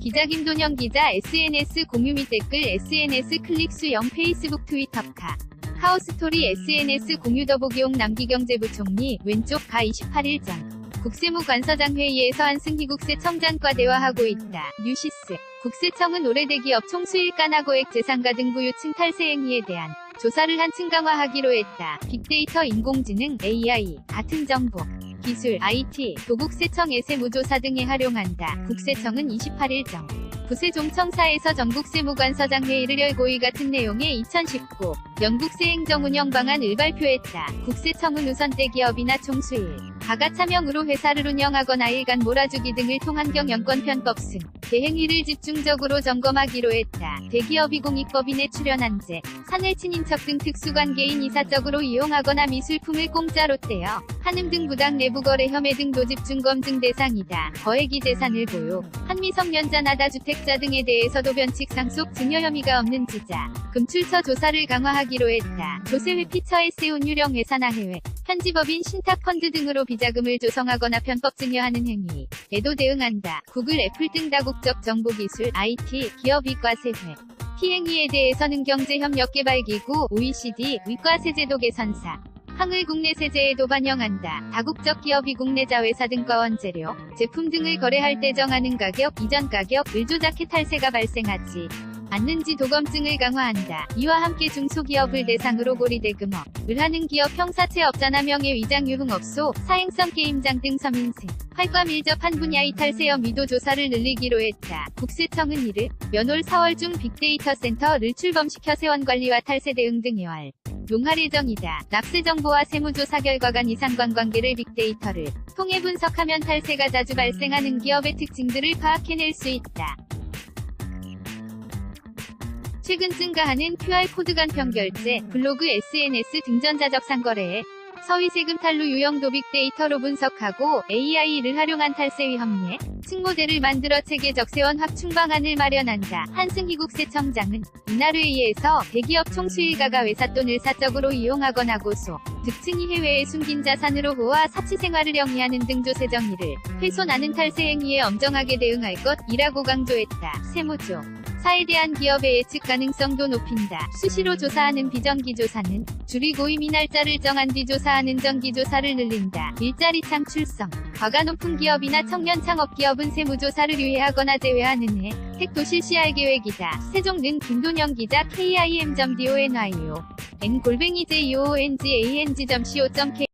기자 김도영 기자 SNS 공유 및 댓글 SNS 클릭수 0 페이스북 트위터카 카오스토리 SNS 공유 더보기용 남기경제부총리 왼쪽 가 28일 전 국세무관서장 회의에서 한승희 국세청장과 대화하고 있다. 뉴시스 국세청은 올해 대기업 총수일 가나고액 재산가 등 부유층 탈세 행위에 대한 조사를 한층 강화하기로 했다. 빅데이터 인공지능 AI 같은 정보 기술 IT 도국세청의 세무조사 등에 활용한다. 국세청은 28일 정 부세종청사에서 전국세무관서장 회의를 열고 이 같은 내용의 2019 영국세 행정운영 방안을 발표했다. 국세청은 우선 대기업이나 총수일 가가차명으로 회사를 운영하거나 일간 몰아주기 등을 통한 경영권 편법 승 대행위를 집중적으로 점검하기로 했다. 대기업이 공익법인에 출연한 재 산을 친인척 등 특수관계인 이사적으로 이용하거나 미술품을 공짜로 떼어 한음 등 부당 내부거래 혐의 등도 집중검증 대상이다. 거액이 재산을 보유 한 미성년자 다주택자 등에 대해서도 변칙 상속 증여 혐의가 없는지자 금출처 조사를 강화하기로 했다. 조세회 피처에 세운 유령 회사나 해외 현지법인 신탁펀드 등으로 비자금을 조성하거나 편법 증여하는 행위에도 대응한다. 구글, 애플 등 다국적 정보기술, IT, 기업 이과세회 피행위에 대해서는 경제협력개발기구, OECD, 위과세제도 개선사, 항을 국내 세제에도 반영한다. 다국적 기업이 국내 자회사 등과 원재료, 제품 등을 거래할 때 정하는 가격, 이전 가격을 조작해 탈세가 발생하지 않는지 도검증을 강화한다. 이와 함께 중소기업을 대상으로 고리대금업을 하는 기업 형사체업자나 명예위장 유흥업소, 사행성 게임장 등 서민생, 활과 밀접한 분야의 탈세 혐의도 조사를 늘리기로 했다. 국세청은 이를 올 4월 중 빅데이터 센터를 출범시켜 세원관리와 탈세 대응 등에 활용할 예정이다. 납세정보와 세무조사 결과 간 이상관관계를 빅데이터를 통해 분석하면 탈세가 자주 발생하는 기업의 특징들을 파악해낼 수 있다. 최근 증가하는 QR코드 간편 결제, 블로그, SNS 등 전자적 상거래에 서위 세금 탈루 유형도 빅데이터로 분석하고 AI를 활용한 탈세 위험예 층모델을 만들어 체계적 세원 확충 방안을 마련한다. 한승희 국세청장은 이날 회의에서 대기업 총수일가가 회삿돈을 사적으로 이용하거나 고소, 득층이 해외에 숨긴 자산으로 호화 사치생활을 영위하는 등 조세 정의를 훼손하는 탈세 행위에 엄정하게 대응할 것이라고 강조했다. 세무조 사에 대한 기업의 예측 가능성도 높인다. 수시로 조사하는 비정기조사는 줄이고 이미 날짜를 정한 뒤 조사하는 정기조사를 늘린다. 일자리 창출성 과가 높은 기업이나 청년 창업기업은 세무조사를 유예하거나 제외하는 혜택도 실시할 계획이다. 세종는 김도영 기자 KIM.DONYO n-joongang.co.k